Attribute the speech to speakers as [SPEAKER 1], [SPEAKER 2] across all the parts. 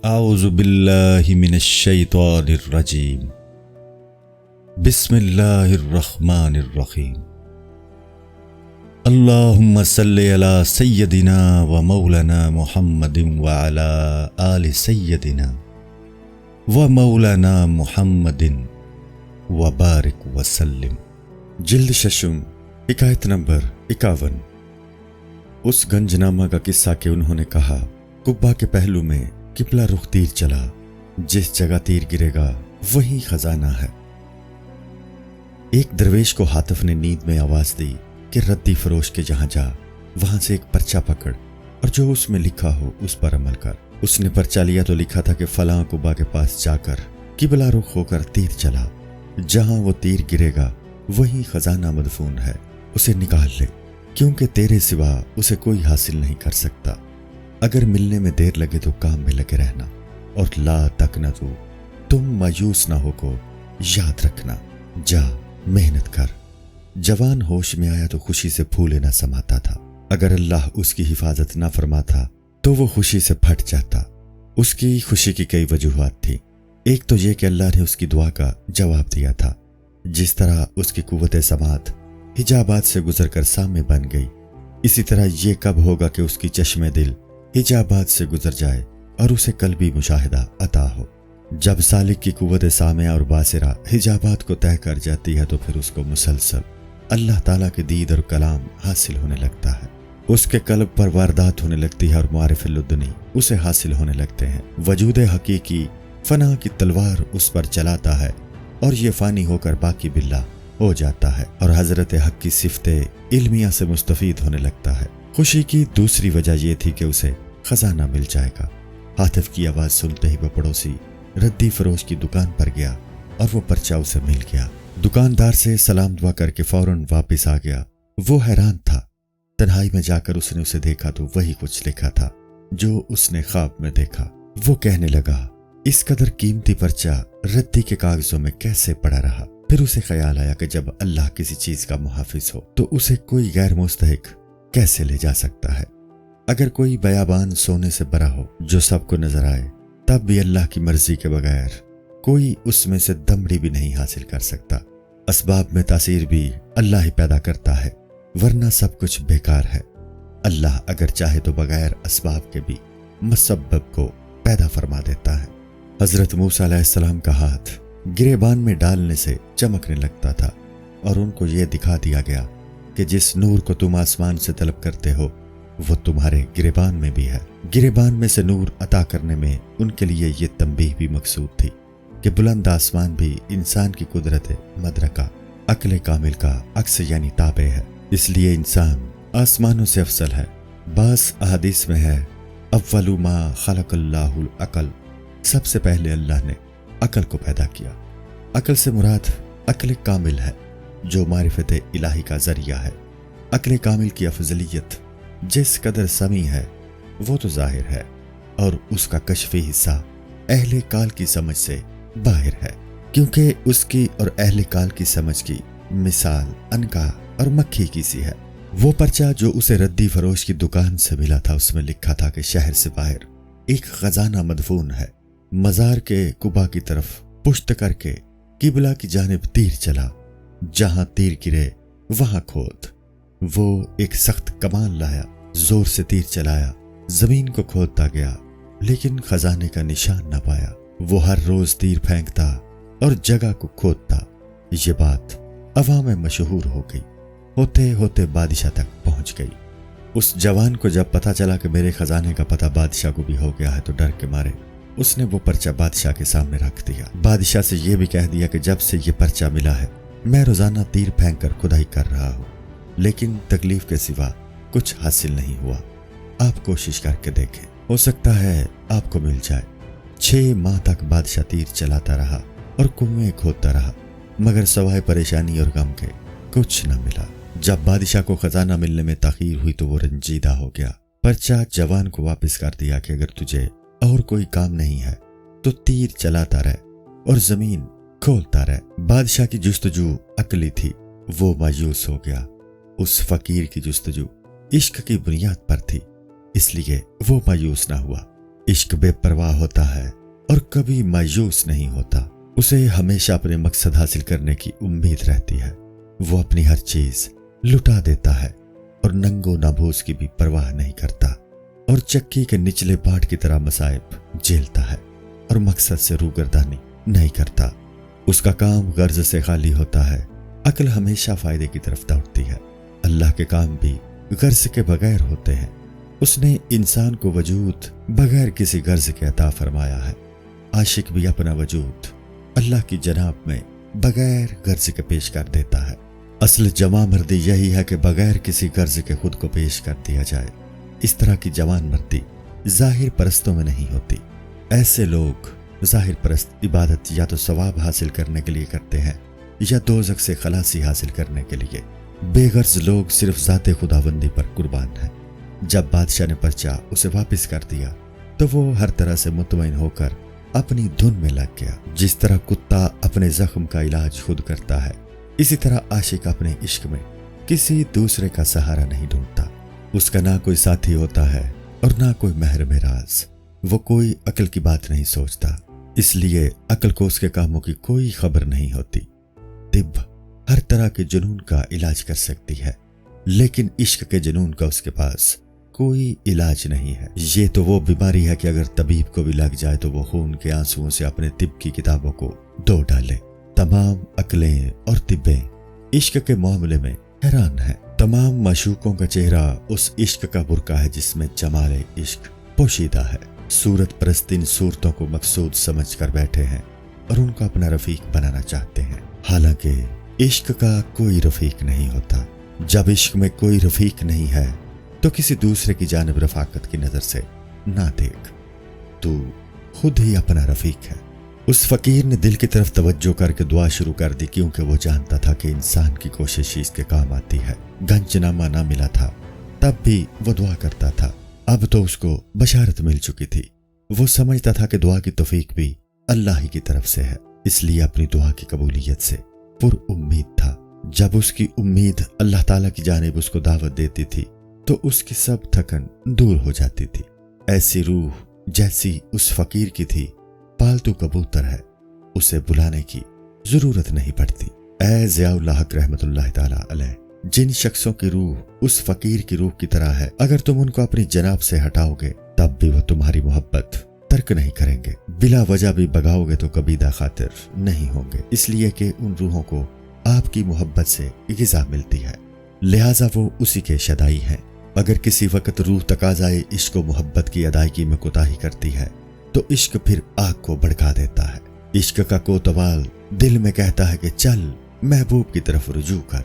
[SPEAKER 1] اعوذ باللہ من الشیطان الرجیم بسم اللہ الرحمن الرحیم اللہم صلی علی سیدنا و مولانا محمد وعلی آل سیدنا و مولانا محمد وبارک وسلم۔ جلد ششم، حکایت نمبر 51۔ اس گنج نامہ کا قصہ کہ انہوں نے کہا، قبہ کے پہلو میں قبلہ رخ تیر چلا، جس جگہ تیر گرے گا وہی خزانہ ہے۔ ایک درویش کو حاتف نے نیند میں آواز دی کہ ردی فروش کے جہاں جا، وہاں سے ایک پرچہ پکڑ اور جو اس میں لکھا ہو اس پر عمل کر۔ اس نے پرچہ لیا تو لکھا تھا کہ فلاں قبہ کے پاس جا کر قبلہ رخ ہو کر تیر چلا، جہاں وہ تیر گرے گا وہی خزانہ مدفون ہے، اسے نکال لے، کیونکہ تیرے سوا اسے کوئی حاصل نہیں کر سکتا۔ اگر ملنے میں دیر لگے تو کام میں لگے رہنا، اور لا تقنطوا، تم مایوس نہ ہو کو یاد رکھنا، جا محنت کر۔ جوان ہوش میں آیا تو خوشی سے پھولے نہ سماتا تھا، اگر اللہ اس کی حفاظت نہ فرماتا تو وہ خوشی سے پھٹ جاتا۔ اس کی خوشی کی کئی وجوہات تھی۔ ایک تو یہ کہ اللہ نے اس کی دعا کا جواب دیا تھا، جس طرح اس کی قوت سماعت حجابات سے گزر کر سامنے بن گئی، اسی طرح یہ کب ہوگا کہ اس کی چشم دل حجابات سے گزر جائے اور اسے قلبی مشاہدہ عطا ہو۔ جب سالک کی قوت سامعہ اور باصرہ حجابات کو طے کر جاتی ہے تو پھر اس کو مسلسل اللہ تعالیٰ کے دید اور کلام حاصل ہونے لگتا ہے، اس کے قلب پر واردات ہونے لگتی ہے اور معارف لدنی اسے حاصل ہونے لگتے ہیں۔ وجود حقیقی فنا کی تلوار اس پر چلاتا ہے اور یہ فانی ہو کر باقی باللہ ہو جاتا ہے اور حضرت حق کی صفت علمیہ سے مستفید ہونے لگتا ہے۔ خوشی کی دوسری وجہ یہ تھی کہ اسے خزانہ مل جائے گا۔ حاتف کی آواز سنتے ہی وہ پڑوسی ردی فروش کی دکان پر گیا اور وہ پرچہ اسے مل گیا۔ دکاندار سے سلام دعا کر کے فوراً واپس آ گیا۔ وہ حیران تھا، تنہائی میں جا کر اس نے اسے دیکھا تو وہی کچھ لکھا تھا جو اس نے خواب میں دیکھا۔ وہ کہنے لگا، اس قدر قیمتی پرچہ ردی کے کاغذوں میں کیسے پڑا رہا؟ پھر اسے خیال آیا کہ جب اللہ کسی چیز کا محافظ ہو تو اسے کوئی غیر مستحق کیسے لے جا سکتا ہے؟ اگر کوئی بیابان سونے سے بھرا ہو جو سب کو نظر آئے، تب بھی اللہ کی مرضی کے بغیر کوئی اس میں سے دمڑی بھی نہیں حاصل کر سکتا۔ اسباب میں تاثیر بھی اللہ ہی پیدا کرتا ہے، ورنہ سب کچھ بیکار ہے۔ اللہ اگر چاہے تو بغیر اسباب کے بھی مسبب کو پیدا فرما دیتا ہے۔ حضرت موسیٰ علیہ السلام کا ہاتھ گریبان میں ڈالنے سے چمکنے لگتا تھا اور ان کو یہ دکھا دیا گیا کہ جس نور کو تم آسمان سے طلب کرتے ہو وہ تمہارے گریبان میں بھی ہے۔ گریبان میں سے نور عطا کرنے میں ان کے لیے یہ تنبیہ بھی مقصود تھی کہ بلند آسمان بھی انسان کی قدرت مدرکہ عقل کامل کا عکس یعنی تابع ہے، اس لیے انسان آسمانوں سے افضل ہے۔ بعض احادیث میں ہے، اول ما خلق اللہ العقل، سب سے پہلے اللہ نے عقل کو پیدا کیا۔ عقل سے مراد عقل کامل ہے جو معرفت الہی کا ذریعہ ہے۔ عقل کامل کی افضلیت جس قدر سمیع ہے وہ تو ظاہر ہے، اور اس کا کشفی حصہ اہل کال کی سمجھ سے باہر ہے، کیونکہ اس کی اور اہل کال کی سمجھ کی مثال عنقا اور مکھی کی سی ہے۔ وہ پرچہ جو اسے ردی فروش کی دکان سے ملا تھا، اس میں لکھا تھا کہ شہر سے باہر ایک خزانہ مدفون ہے۔ مزار کے قبا کی طرف پشت کر کے قبلہ کی جانب تیر چلا، جہاں تیر گرے وہاں کھود۔ وہ ایک سخت کمان لایا، زور سے تیر چلایا، زمین کو کھودتا گیا لیکن خزانے کا نشان نہ پایا۔ وہ ہر روز تیر پھینکتا اور جگہ کو کھودتا۔ یہ بات عوام میں مشہور ہو گئی، ہوتے ہوتے بادشاہ تک پہنچ گئی۔ اس جوان کو جب پتا چلا کہ میرے خزانے کا پتہ بادشاہ کو بھی ہو گیا ہے تو ڈر کے مارے اس نے وہ پرچہ بادشاہ کے سامنے رکھ دیا۔ بادشاہ سے یہ بھی کہہ دیا کہ جب سے یہ پرچہ ملا ہے میں روزانہ تیر پھینک کر کھدائی کر رہا ہوں، لیکن تکلیف کے سوا کچھ حاصل نہیں ہوا۔ آپ کوشش کر کے دیکھیں، ہو سکتا ہے آپ کو مل جائے۔ 6 ماہ تک بادشاہ تیر چلاتا رہا اور کنویں کھودتا رہا، مگر سوائے پریشانی اور غم کے کچھ نہ ملا۔ جب بادشاہ کو خزانہ ملنے میں تاخیر ہوئی تو وہ رنجیدہ ہو گیا۔ پرچہ جوان کو واپس کر دیا کہ اگر تجھے اور کوئی کام نہیں ہے تو تیر چلاتا رہ اور زمین کھولتا رہ۔ بادشاہ کی جستجو عقلی تھی، وہ مایوس ہو گیا۔ اس فقیر کی جستجو عشق کی بنیاد پر تھی، اس لیے وہ مایوس نہ ہوا۔ इश्क बेपरवाह होता है और कभी मायूस नहीं होता। उसे हमेशा अपने मकसद हासिल करने की उम्मीद रहती है। वो अपनी हर चीज लुटा देता है और नंगो नाबूस की भी परवाह नहीं करता और चक्की के निचले पार्ट की तरह मसाइब झेलता है और मकसद से रूगर्दानी नहीं करता। उसका काम गर्ज से खाली होता है। अक्ल हमेशा फायदे की तरफ दौड़ती है। अल्लाह के काम भी गर्ज के बगैर होते हैं। उसने इंसान को वजूद बगैर किसी गर्ज के अता फरमाया है। आशिक भी अपना वजूद अल्लाह की जनाब में बगैर गर्ज के पेश कर देता है। असल जमा मर्दी यही है कि बगैर किसी गर्ज के खुद को पेश कर दिया जाए। इस तरह की जवान मर्दी जाहिर परस्तों में नहीं होती। ऐसे लोग जाहिर परस्त इबादत या तो सवाब हासिल करने के लिए करते हैं या दोज़ख से खलासी हासिल करने के लिए। बेगर्ज लोग सिर्फ ज़ाते खुदाबंदी पर कुर्बान हैं। जब बादशाह ने पर्चा उसे वापस कर दिया तो वो हर तरह से मुतमईन होकर अपनी धुन में लग गया। जिस तरह कुत्ता अपने जख्म का इलाज खुद करता है, इसी तरह आशिक अपने इश्क में किसी दूसरे का सहारा नहीं ढूंढता। उसका ना कोई साथी होता है और ना कोई महरम राज। वो कोई अक्ल की बात नहीं सोचता, इसलिए अक्ल को उसके कामों की कोई खबर नहीं होती। तिब हर तरह के जुनून का इलाज कर सकती है, लेकिन इश्क के जुनून का उसके पास कोई इलाज नहीं है। ये तो वो बीमारी है कि अगर तबीब को भी लग जाए तो वो खून के आंसुओं से अपने तिब की किताबों को धो डाले। तमाम अक्लें और तिब्बें इश्क के मामले में हैरान हैं। तमाम माशूकों का चेहरा उस इश्क का बुर्का है जिसमें जमाले इश्क पोशीदा है। सूरत परस्तीन सूरतों को मकसूद समझ कर बैठे हैं और उनको अपना रफीक बनाना चाहते हैं। हालांकि इश्क का कोई रफीक नहीं होता। जब इश्क में कोई रफीक नहीं है तो किसी दूसरे की जानिब रफाकत की नजर से ना देख, तू खुद ही अपना रफीक है। उस फकीर ने दिल की तरफ तवज्जो करके दुआ शुरू कर दी, क्योंकि वो जानता था कि इंसान की कोशिश ही इसके काम आती है। गंजनामा ना मिला था तब भी वो दुआ करता था। अब तो उसको बशारत मिल चुकी थी। वो समझता था कि दुआ की तौफीक भी अल्लाह ही की तरफ से है, इसलिए अपनी दुआ की कबूलियत से पुर उम्मीद था। जब उसकी उम्मीद अल्लाह ताला की जानिब उसको दावत देती थी तो उसकी सब थकन दूर हो जाती थी। ऐसी रूह जैसी उस फकीर की थी पालतू कबूतर है, उसे बुलाने की जरूरत नहीं पड़ती। ऐ ज़ियाउल हक रहमतुल्लाह ताला अलैह, जिन शख्सों की रूह उस फकीर की रूह की तरह है, अगर तुम उनको अपनी जनाब से हटाओगे तब भी वो तुम्हारी मोहब्बत तर्क नहीं करेंगे। बिला वजह भी बगाओगे तो कबीदा खातिर नहीं होंगे, इसलिए कि उन रूहों को आपकी मोहब्बत से गिज़ा मिलती है, लिहाजा वो उसी के शदाई हैं। अगर किसी वक्त रूह तकाज़ाए इश्क व मोहब्बत की अदायगी में कोताही करती है तो इश्क फिर आग को भड़का देता है। इश्क का कोतवाल दिल में कहता है कि चल महबूब की तरफ रुजू कर।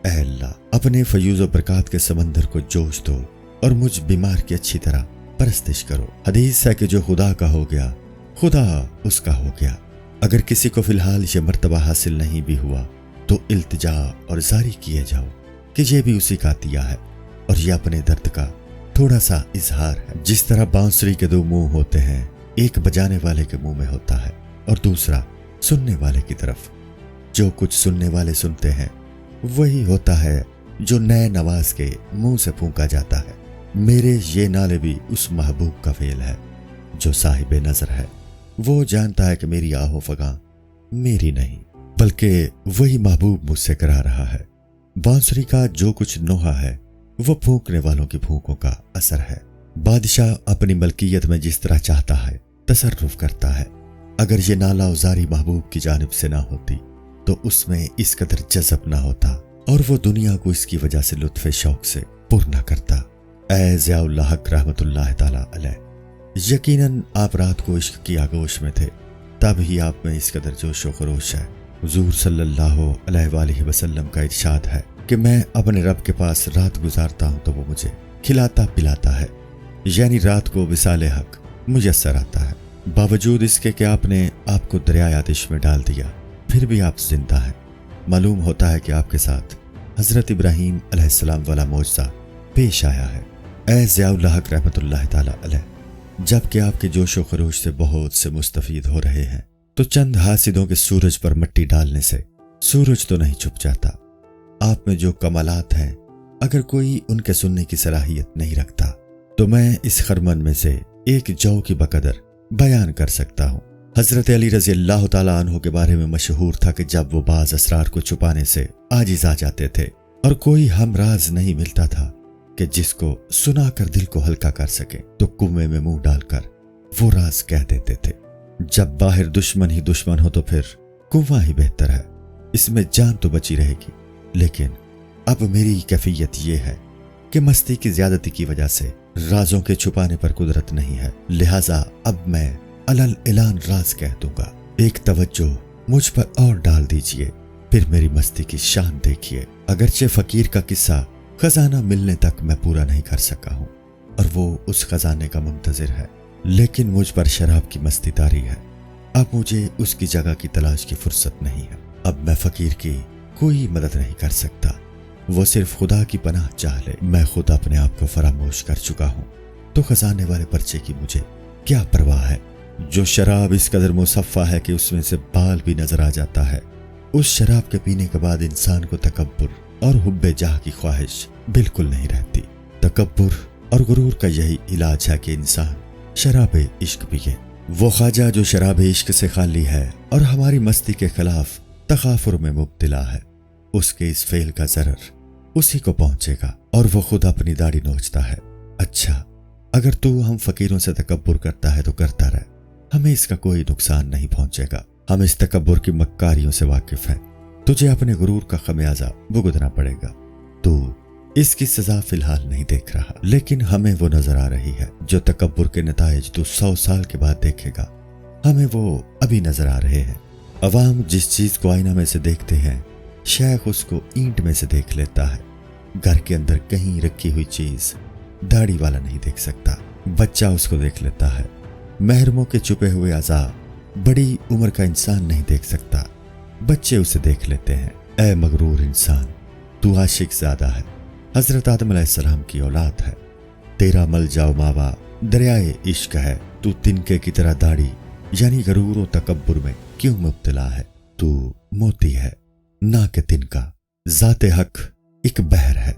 [SPEAKER 1] ऐ अल्लाह, अपने फयूज़ व बरकात के समंदर को जोश दो और मुझ बीमार की अच्छी तरह परस्तिश करो। हदीस है कि जो खुदा का हो गया खुदा उसका हो गया। अगर किसी को फिलहाल ये मर्तबा हासिल नहीं भी हुआ तो इल्तिजा और जारी किए जाओ कि ये भी उसी का अतिया है और ये अपने दर्द का थोड़ा सा इजहार है। जिस तरह बांसुरी के दो मुंह होते हैं, एक बजाने वाले के मुंह में होता है और दूसरा सुनने वाले की तरफ। जो कुछ सुनने वाले सुनते हैं वही होता है जो नए नवाज के मुंह से फूंका जाता है। मेरे ये नाले भी उस महबूब का फेल है जो साहिब नजर है। वो जानता है कि मेरी आहो फगा मेरी नहीं बल्कि वही महबूब मुझसे करा रहा है। बांसुरी का जो कुछ नोहा है वो फूंकने वालों की फूंकों का असर है। बादशाह अपनी मलकियत में जिस तरह चाहता है तसर्रुफ करता है। अगर ये नाला उजारी महबूब की जानिब से ना होती तो उसमें इस कदर जज़ब ना होता और वो दुनिया को इसकी वजह से लुत्फ़े शौक से पुर ना करता। ऐ ज़ियाउल हक रहमतुल्लाह ताला अलैह, यकीनन आप रात को इश्क की आगोश में थे, तब ही आप में इस कदर जोश व खरोश है। हुज़ूर सल्लल्लाहु अलैहि वसल्लम का इरशाद है कि मैं अपने रब के पास रात गुजारता हूँ तो वो मुझे खिलाता पिलाता है, यानी रात को विसाले हक मुयस्सर आता है। बावजूद इसके कि आपने आपको दरियाए आतिश में डाल दिया, फिर भी आप जिंदा हैं। मालूम होता है कि आपके साथ हजरत इब्राहीम अलैहिस्सलाम वाला मौजज़ा पेश आया है। ऐ ज़ियाउल हक रहमतुल्लाह ताला अलैह, जबकि आपके जोशो खरोश से बहुत से मुस्तफीद हो रहे हैं तो चंद हासिदों के सूरज पर मिट्टी डालने से सूरज तो नहीं छुप जाता। आप में जो कमालात हैं, अगर कोई उनके सुनने की सलाहियत नहीं रखता तो मैं इस खरमन में से एक जौ की बकदर बयान कर सकता हूँ। हजरत अली रजी अल्लाह ताला अन्हु के बारे में मशहूर था कि जब वो बाज असरार को छुपाने से आजिज आ जाते थे और कोई हमराज नहीं मिलता था कि जिसको सुनाकर दिल को हल्का कर सके, तो कुएं में मुंह डालकर वो राज कह देते थे। जब बाहर दुश्मन ही दुश्मन हो तो फिर कुआं ही बेहतर है, इसमें जान तो बची रहेगी। लेकिन अब मेरी कैफियत ये है कि मस्ती की ज्यादती की वजह से राजों के छुपाने पर कुदरत नहीं है, लिहाजा अब मैं अलल ऐलान राज कह दूंगा। एक तवज्जो मुझ पर और डाल दीजिए, फिर मेरी मस्ती की शान देखिए। अगरचे फकीर का किस्सा खजाना मिलने तक मैं पूरा नहीं कर सका हूँ और वो उस खजाने का मुंतजिर है, लेकिन मुझ पर शराब की मस्ती तारी है। अब मुझे उसकी जगह की तलाश की फुर्सत नहीं है। अब मैं फकीर की कोई मदद नहीं कर सकता, वो सिर्फ खुदा की पनाह चाह ले। मैं खुद अपने आप को फरामोश कर चुका हूँ, तो खजाने वाले पर्चे की मुझे क्या परवाह है। जो शराब इस कदर मुसफ़्फ़ा है कि उसमें से बाल भी नजर आ जाता है, उस शराब के पीने के बाद इंसान को तकब्बुर और हुब्बे जाह की ख्वाहिश बिल्कुल नहीं रहती। तकब्बुर और गुरूर का यही इलाज है कि इंसान शराब इश्क पिए। वो ख्वाजा जो शराब इश्क से खाली है और हमारी मस्ती के खिलाफ तकाफुर में मुब्तला है, उसके इस फेल का जरर उसी को पहुंचेगा और वो खुद अपनी दाढ़ी नोचता है। अच्छा, अगर तू हम फकीरों से तकब्बुर करता है तो करता रहे, हमें इसका कोई नुकसान नहीं पहुंचेगा। हम इस तकब्बुर की मक्कारियों से वाकिफ हैं। तुझे अपने गुरूर का खमियाजा भुगतना पड़ेगा। तू इसकी सजा फिलहाल नहीं देख रहा, लेकिन हमें वो नजर आ रही है। जो तकब्बुर के नताइज तू 100 साल के बाद देखेगा, हमें वो अभी नजर आ रहे हैं। अवाम जिस चीज को आईना में से देखते हैं, शेख उसको ईंट में से देख लेता है। घर के अंदर कहीं रखी हुई चीज दाढ़ी वाला नहीं देख सकता, बच्चा उसको देख लेता है। महरमों के छुपे हुए अज़ा बड़ी उम्र का इंसान नहीं देख सकता, बच्चे उसे देख लेते हैं। ऐ मगरूर इंसान, तू आशिक ज़्यादा है, हजरत आदम अलैहिस्सलाम की औलाद है। तेरा मल जाओ मावा दरियाए इश्क है। तू तिनके की तरह दाढ़ी यानी गरूर व तकब्बुर में क्यों मुब्तला है? तू मोती है ना कि तिनका। ज़ाते हक एक बहर है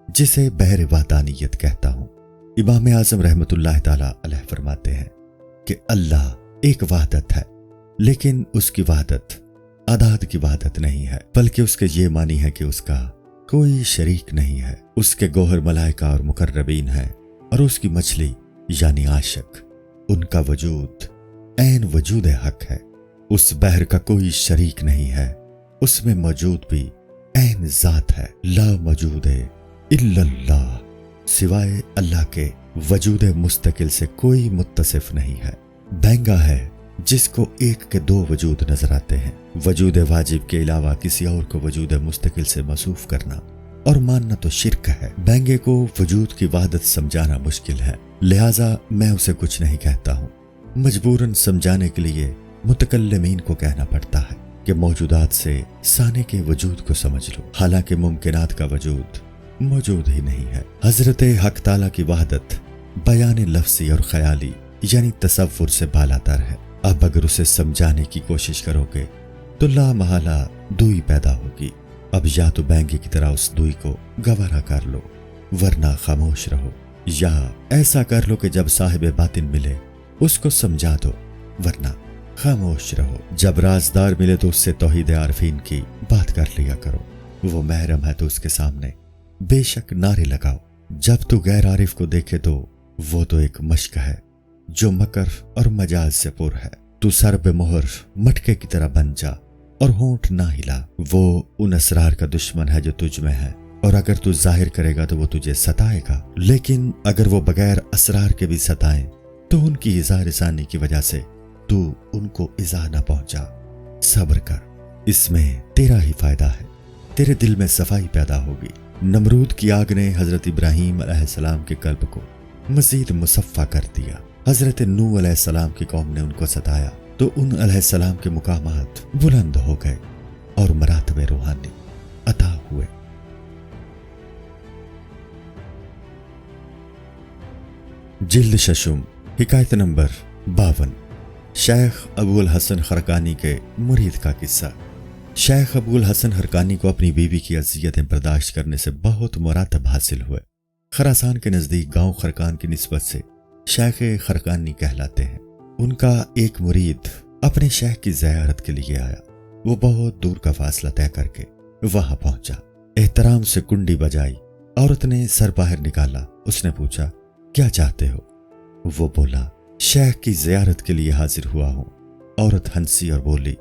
[SPEAKER 1] जिसे बहर वादानियत कहता हूँ। इमाम आज़म रहमतुल्लाह ताला अलैह फरमाते हैं कि अल्लाह एक वहदत है, लेकिन उसकी वहदत आदाद की वहदत नहीं है, बल्कि उसके ये मानी है कि उसका कोई शरीक नहीं है। उसके गोहर मलाइका और मुकर्रबीन है और उसकी मछली यानी आशिक, उनका वजूद ऐन वजूद हक है। उस बहर का कोई शरीक नहीं है, उसमें मौजूद भी ऐन ज़ात है। ला मौजूद इल्लल्लाह, सिवाय अल्लाह के वजूद मुस्तकिल से कोई मुत्तसिफ नहीं है। बैंगा है जिसको एक के दो वजूद नजर आते हैं। वजूद वाजिब के अलावा किसी और को वजूद मुस्तकिल से मसूफ करना और मानना तो शिर्क है। बैंगे को वजूद की वहदत समझाना मुश्किल है, लिहाजा मैं उसे कुछ नहीं कहता हूँ। मजबूरन समझाने के लिए मुतकल्लिमीन को कहना पड़ता है कि मौजूदात से साने के वजूद को समझ लो, हालांकि मुमकिनात का वजूद मौजूद ही नहीं है। हजरत हक ताला की वहदत बयान लफ्ज़ी और ख्याली यानी तसव्वुर से बालातर है। अब अगर उसे समझाने की कोशिश करोगे तो ला महला दुई पैदा होगी। अब या तो बैंगे की तरह उस दुई को गवारा कर लो, वरना खामोश रहो, या ऐसा कर लो कि जब साहिब बातिन मिले उसको समझा दो, वरना खामोश रहो। जब राजदार मिले तो उससे तौहीद आरफीन की बात कर लिया करो। वो महरम है तो उसके सामने बेशक नारे लगाओ। जब तू गैर आरिफ को देखे तो वो तो एक मश्क है जो मकर और मजाज से पुर है। तू सर पे मोहर मटके की तरह बन जा और होंठ ना हिला। वो उन असरार का दुश्मन है जो तुझ में है, और अगर तू जाहिर करेगा तो वो तुझे सताएगा, लेकिन अगर वो बगैर असरार के भी सताएं तो उनकी इज़ार सानी की वजह से तू उनको इज़ा ना पहुंचा। सब्र कर, इसमें तेरा ही फायदा है, तेरे दिल में सफाई पैदा होगी। नमरूद की आग ने हजरत इब्राहीम अलैहिस्सलाम के कल्ब को मजीद मुसफ़्फ़ा कर दिया। हजरत नूह अलैहिस्सलाम की कौम ने उनको सताया तो उन अलैहिस्सलाम के मुकामात बुलंद हो गए और मरातबे रूहानी अता हुए। जिल्द शशुम, हिकायत नंबर 52। शेख अबुल हसन खरकानी के मुरीद का किस्सा। शेख अबुल हसन खरकानी को अपनी बीवी की अज़ियतें बर्दाश्त करने से बहुत मुरातब हासिल हुए। खरासान के नज़दीक गांव खरकान की निस्बत से شیخ خرقانی کہلاتے ہیں۔ ان کا ایک مرید اپنے شیخ کی زیارت کے لیے آیا۔ وہ بہت دور کا فاصلہ طے کر کے وہاں پہنچا۔ احترام سے کنڈی بجائی، عورت نے سر باہر نکالا۔ اس نے پوچھا، کیا چاہتے ہو؟ وہ بولا، شیخ کی زیارت کے لیے حاضر ہوا ہوں۔ عورت ہنسی اور بولی،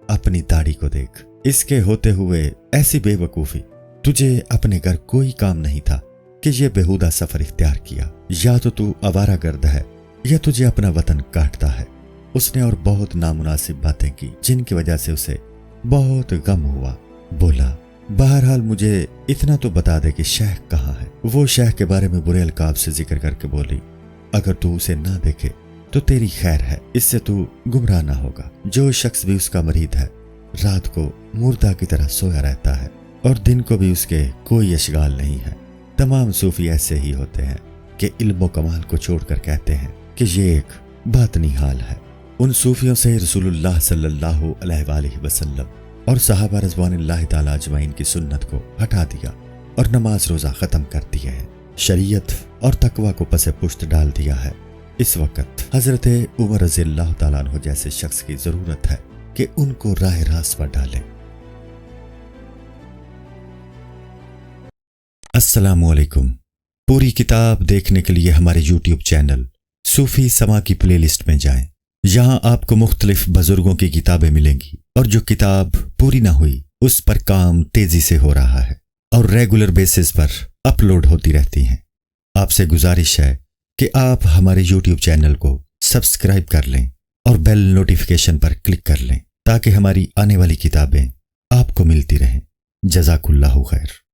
[SPEAKER 1] اپنی داڑھی کو دیکھ، اس کے ہوتے ہوئے ایسی بے وقوفی۔ تجھے اپنے گھر کوئی کام نہیں تھا کہ یہ بےہودہ سفر اختیار کیا۔ یا تو آوارہ گرد ہے یا تجھے اپنا وطن کاٹتا ہے۔ اس نے اور بہت نامناسب باتیں کی جن کی وجہ سے اسے بہت غم ہوا۔ بولا، بہرحال مجھے اتنا تو بتا دے کہ شیخ کہاں ہے۔ وہ شیخ کے بارے میں برے القاب سے ذکر کر کے بولی، اگر تو اسے نہ دیکھے تو تیری خیر ہے، اس سے تو گمراہ نہ ہوگا۔ جو شخص بھی اس کا مرید ہے رات کو مردہ کی طرح سویا رہتا ہے اور دن کو بھی اس کے کوئی اشغال نہیں ہے۔ تمام صوفی ایسے ہی ہوتے ہیں کہ علم و کمال کو چھوڑ کر کہتے ہیں کہ یہ ایک باطنی حال ہے۔ ان صوفیوں سے رسول اللہ صلی اللہ علیہ وآلہ وسلم اور صحابہ رضوان اللہ تعالی اجمعین کی سنت کو ہٹا دیا اور نماز روزہ ختم کر دیے ہیں۔ شریعت اور تقوی کو پس پشت ڈال دیا ہے۔ اس وقت حضرت عمر رضی اللہ تعالیٰ عنہ جیسے شخص کی ضرورت ہے کہ ان کو راہ راست پر ڈالیں۔ السلام علیکم۔ پوری کتاب دیکھنے کے لیے ہمارے یوٹیوب چینل صوفی سما کی پلے لسٹ میں جائیں۔ یہاں آپ کو مختلف بزرگوں کی کتابیں ملیں گی، اور جو کتاب پوری نہ ہوئی اس پر کام تیزی سے ہو رہا ہے اور ریگولر بیسس پر اپلوڈ ہوتی رہتی ہیں۔ آپ سے گزارش ہے کہ آپ ہمارے یوٹیوب چینل کو سبسکرائب کر لیں اور بیل نوٹیفیکیشن پر کلک کر لیں تاکہ ہماری آنے والی کتابیں آپ کو ملتی رہیں۔ جزاک اللہ خیر۔